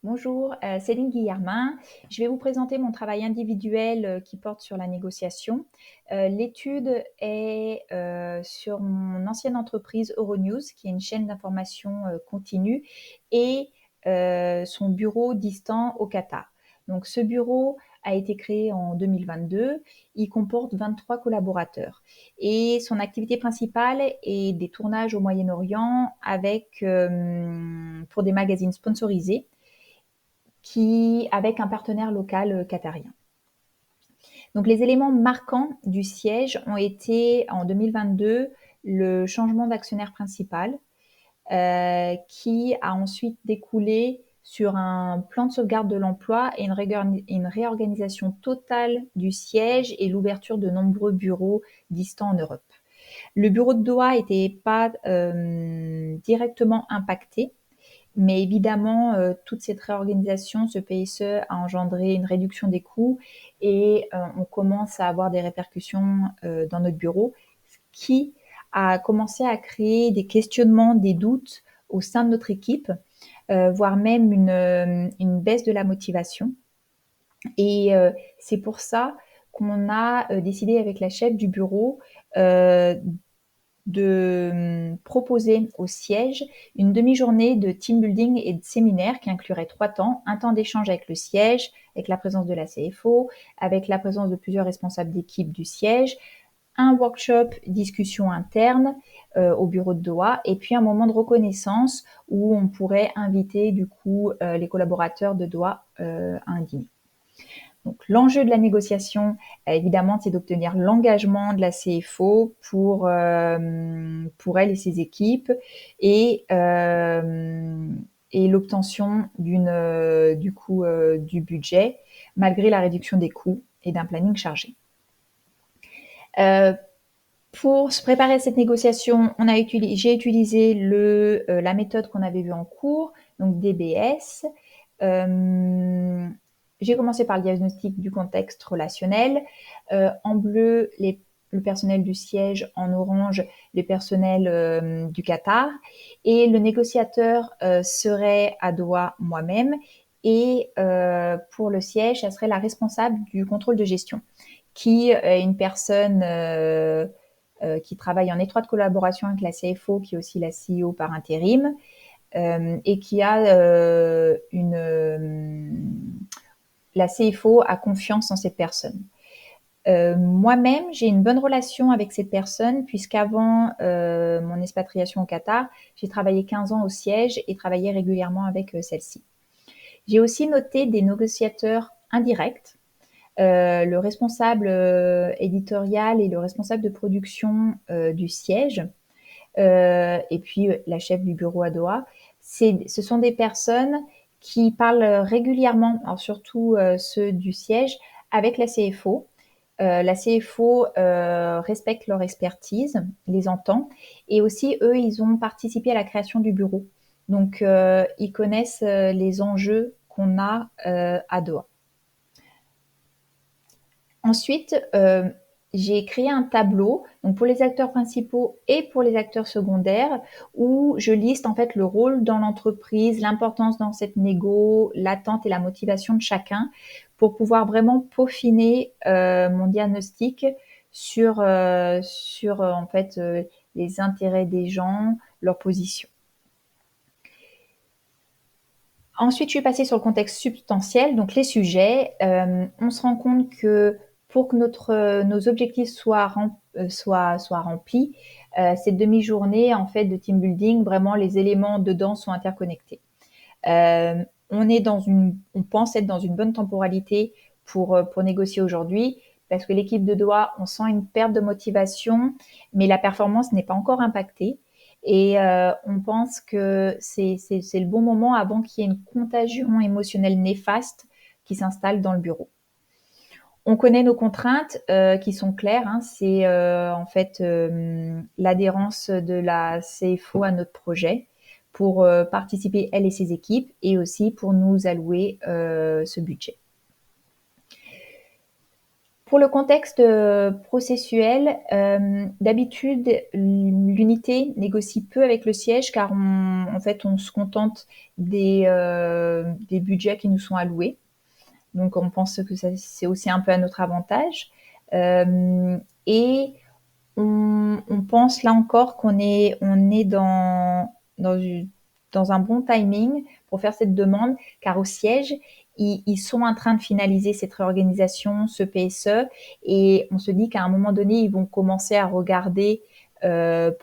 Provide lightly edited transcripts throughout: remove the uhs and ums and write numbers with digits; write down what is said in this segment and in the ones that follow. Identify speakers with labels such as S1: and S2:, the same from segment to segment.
S1: Bonjour, Céline Guillermin. Je vais vous présenter mon travail individuel qui porte sur la négociation. L'étude est sur mon ancienne entreprise Euronews, qui est une chaîne d'information continue, et son bureau distant au Qatar. Donc ce bureau a été créé en 2022. Il comporte 23 collaborateurs et son activité principale est des tournages au Moyen-Orient pour des magazines sponsorisés avec un partenaire local qatarien. Donc les éléments marquants du siège ont été en 2022 le changement d'actionnaire principal qui a ensuite découlé sur un plan de sauvegarde de l'emploi et une réorganisation totale du siège et l'ouverture de nombreux bureaux distants en Europe. Le bureau de Doha n'était pas directement impacté, mais évidemment, toute cette réorganisation, ce PSE a engendré une réduction des coûts et on commence à avoir des répercussions dans notre bureau, ce qui a commencé à créer des questionnements, des doutes au sein de notre équipe, voire même une baisse de la motivation. Et c'est pour ça qu'on a décidé avec la chef du bureau de proposer au siège une demi-journée de team building et de séminaire qui inclurait 3 temps. Un temps d'échange avec le siège, avec la présence de la CFO, avec la présence de plusieurs responsables d'équipe du siège, un workshop discussion interne au bureau de Doha, et puis un moment de reconnaissance où on pourrait inviter du coup les collaborateurs de Doha à un dîner. Donc, l'enjeu de la négociation, évidemment, c'est d'obtenir l'engagement de la CFO pour elle et ses équipes et l'obtention du budget malgré la réduction des coûts et d'un planning chargé. Pour se préparer à cette négociation, j'ai utilisé la méthode qu'on avait vue en cours, donc DBS. J'ai commencé par le diagnostic du contexte relationnel. En bleu, le personnel du siège, en orange, le personnel du Qatar. Et le négociateur serait à Doha moi-même. Et pour le siège, ça serait la responsable du contrôle de gestion, qui est une personne qui travaille en étroite collaboration avec la CFO, qui est aussi la CEO par intérim, et qui a la CFO a confiance en cette personne. Moi-même, j'ai une bonne relation avec cette personne puisqu'avant mon expatriation au Qatar, j'ai travaillé 15 ans au siège et travaillé régulièrement avec celle-ci. J'ai aussi noté des négociateurs indirects, le responsable éditorial et le responsable de production du siège, et puis la chef du bureau à Doha. Ce sont des personnes qui parlent régulièrement, alors surtout ceux du siège, avec la CFO. La CFO respecte leur expertise, les entend, et aussi eux, ils ont participé à la création du bureau. Donc, ils connaissent les enjeux qu'on a à Doha. Ensuite, j'ai créé un tableau, donc pour les acteurs principaux et pour les acteurs secondaires, où je liste en fait le rôle dans l'entreprise, l'importance dans cette négo, l'attente et la motivation de chacun, pour pouvoir vraiment peaufiner mon diagnostic sur en fait les intérêts des gens, leur position. Ensuite, je suis passée sur le contexte substantiel, donc les sujets. On se rend compte que pour que nos objectifs soient remplis, cette demi-journée en fait de team building, vraiment les éléments dedans sont interconnectés. On pense être dans une bonne temporalité pour négocier aujourd'hui, parce que l'équipe de Doha, on sent une perte de motivation, mais la performance n'est pas encore impactée. Et on pense que c'est le bon moment avant qu'il y ait une contagion émotionnelle néfaste qui s'installe dans le bureau. On connaît nos contraintes qui sont claires. Hein, c'est en fait l'adhérence de la CFO à notre projet pour participer, elle et ses équipes, et aussi pour nous allouer ce budget. Pour le contexte processuel, d'habitude, l'unité négocie peu avec le siège car en fait, on se contente des budgets qui nous sont alloués. Donc, on pense que c'est aussi un peu à notre avantage. Et on pense là encore qu'on est dans un bon timing pour faire cette demande, car au siège, ils sont en train de finaliser cette réorganisation, ce PSE, et on se dit qu'à un moment donné, ils vont commencer à regarder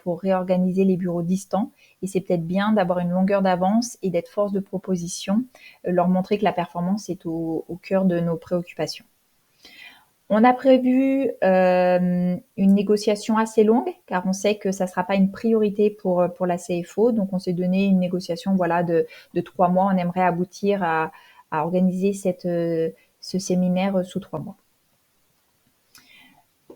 S1: pour réorganiser les bureaux distants. Et c'est peut-être bien d'avoir une longueur d'avance et d'être force de proposition, leur montrer que la performance est au cœur de nos préoccupations. On a prévu une négociation assez longue, car on sait que ça ne sera pas une priorité pour la CFO. Donc, on s'est donné une négociation de 3 mois. On aimerait aboutir à organiser ce séminaire sous 3 mois.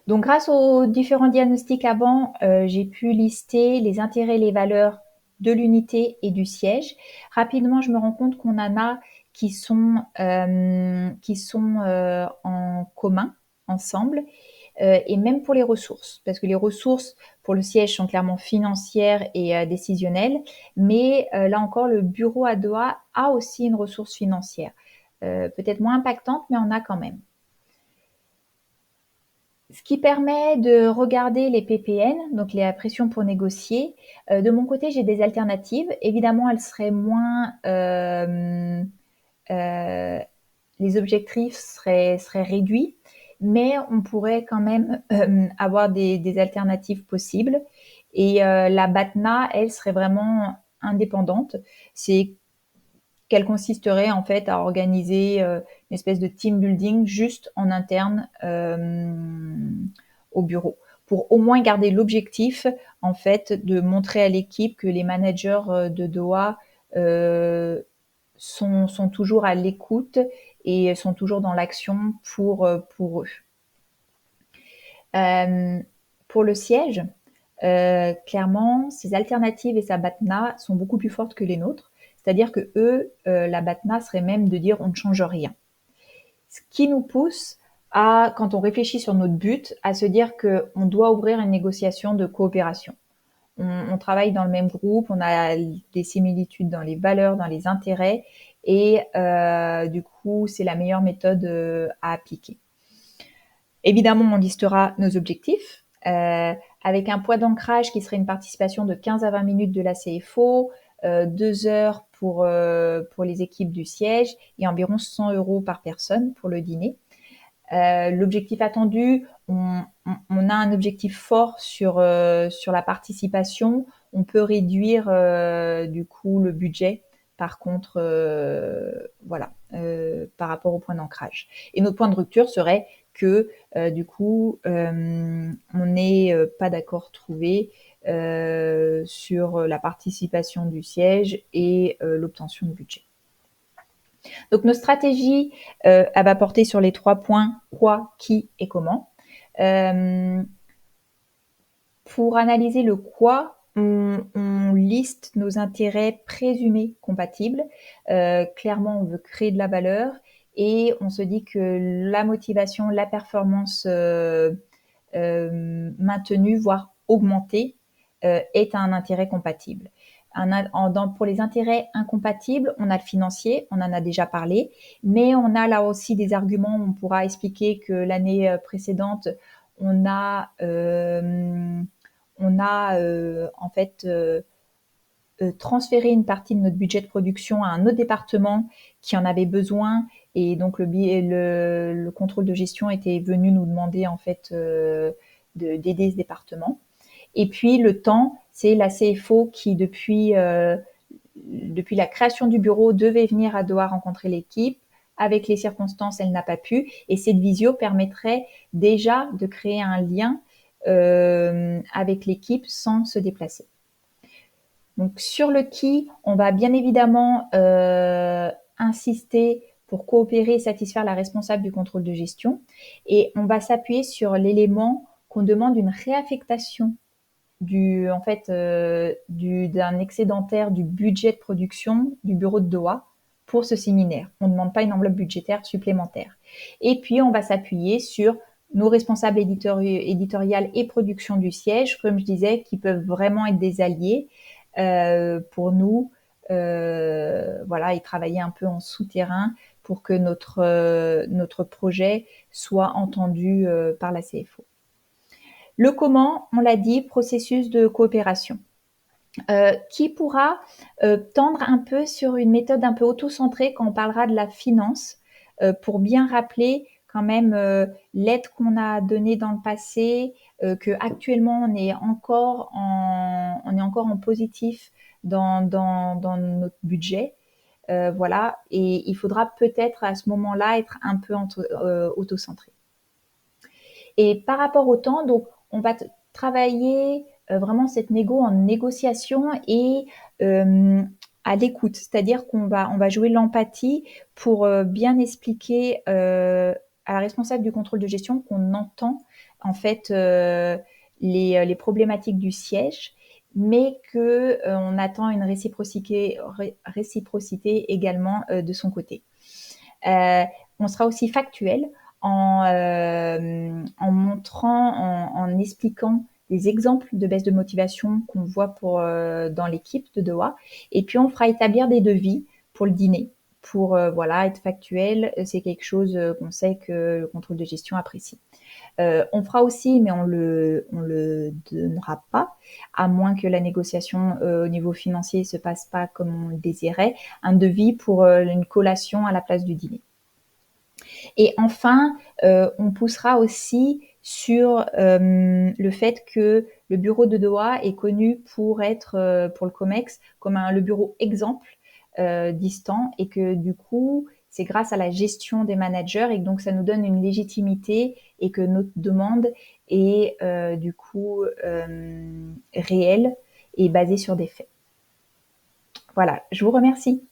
S1: Donc, grâce aux différents diagnostics avant, j'ai pu lister les intérêts et les valeurs de l'unité et du siège. Rapidement, je me rends compte qu'on en a qui sont en commun, ensemble, et même pour les ressources, parce que les ressources pour le siège sont clairement financières et décisionnelles, mais là encore, le bureau à Doha a aussi une ressource financière, peut-être moins impactante, mais on a quand même. Ce qui permet de regarder les PPN, donc les pressions pour négocier. De mon côté, j'ai des alternatives. Évidemment, elles seraient moins... les objectifs seraient réduits, mais on pourrait quand même avoir des alternatives possibles. Et la BATNA, elle, serait vraiment indépendante. C'est qu'elle consisterait en fait à organiser une espèce de team building juste en interne au bureau, pour au moins garder l'objectif en fait de montrer à l'équipe que les managers de Doha sont toujours à l'écoute et sont toujours dans l'action pour eux. Pour le siège, clairement, ces alternatives et sa BATNA sont beaucoup plus fortes que les nôtres. C'est-à-dire que eux, la BATNA serait même de dire on ne change rien. Ce qui nous pousse à, quand on réfléchit sur notre but, à se dire qu'on doit ouvrir une négociation de coopération. On travaille dans le même groupe, on a des similitudes dans les valeurs, dans les intérêts, et du coup, c'est la meilleure méthode à appliquer. Évidemment, on listera nos objectifs, avec un poids d'ancrage qui serait une participation de 15 à 20 minutes de la CFO, 2 heures pour les équipes du siège et environ 100 € par personne pour le dîner. L'objectif attendu, on a un objectif fort sur la participation. On peut réduire du coup le budget. Par contre, par rapport au point d'ancrage. Et notre point de rupture serait que du coup, on n'est pas d'accord trouvé sur la participation du siège et l'obtention de budget. Donc, nos stratégies, elle va porter sur les 3 points, quoi, qui et comment. Pour analyser le quoi, on liste nos intérêts présumés compatibles. Clairement, on veut créer de la valeur et on se dit que la motivation, la performance maintenue, voire augmentée, est un intérêt compatible. Pour les intérêts incompatibles, on a le financier, on en a déjà parlé, mais on a là aussi des arguments. On pourra expliquer que l'année précédente, on a en fait transféré une partie de notre budget de production à un autre département qui en avait besoin, et donc le contrôle de gestion était venu nous demander en fait d'aider ce département. Et puis le temps, c'est la CFO qui depuis la création du bureau devait venir à Doha rencontrer l'équipe. Avec les circonstances, elle n'a pas pu, et cette visio permettrait déjà de créer un lien avec l'équipe sans se déplacer. Donc sur le qui, on va bien évidemment insister pour coopérer et satisfaire la responsable du contrôle de gestion, et on va s'appuyer sur l'élément qu'on demande une réaffectation d'un excédentaire du budget de production du bureau de Doha pour ce séminaire. On ne demande pas une enveloppe budgétaire supplémentaire. Et puis, on va s'appuyer sur nos responsables éditoriales et production du siège, comme je disais, qui peuvent vraiment être des alliés pour nous, voilà, et travailler un peu en souterrain pour que notre projet soit entendu par la CFO. Le comment, on l'a dit, processus de coopération. Qui pourra tendre un peu sur une méthode un peu auto-centrée quand on parlera de la finance, pour bien rappeler quand même l'aide qu'on a donnée dans le passé, qu'actuellement on est encore en positif dans notre budget. Voilà, et il faudra peut-être à ce moment-là être un peu auto-centré. Et par rapport au temps, donc on va travailler vraiment cette négo en négociation et à l'écoute, c'est-à-dire qu'on va jouer l'empathie pour bien expliquer à la responsable du contrôle de gestion qu'on entend en fait les problématiques du siège, mais que on attend une réciprocité également de son côté. On sera aussi factuel en montrant, en expliquant des exemples de baisse de motivation qu'on voit dans l'équipe de Doha. Et puis, on fera établir des devis pour le dîner, pour voilà, être factuel. C'est quelque chose qu'on sait que le contrôle de gestion apprécie. On fera aussi, mais on le donnera pas, à moins que la négociation au niveau financier se passe pas comme on le désirait, un devis pour une collation à la place du dîner. Et enfin, on poussera aussi sur le fait que le bureau de Doha est connu pour être, pour le COMEX, comme le bureau exemple distant, et que du coup, c'est grâce à la gestion des managers et que donc ça nous donne une légitimité et que notre demande est du coup réelle et basée sur des faits. Voilà, je vous remercie.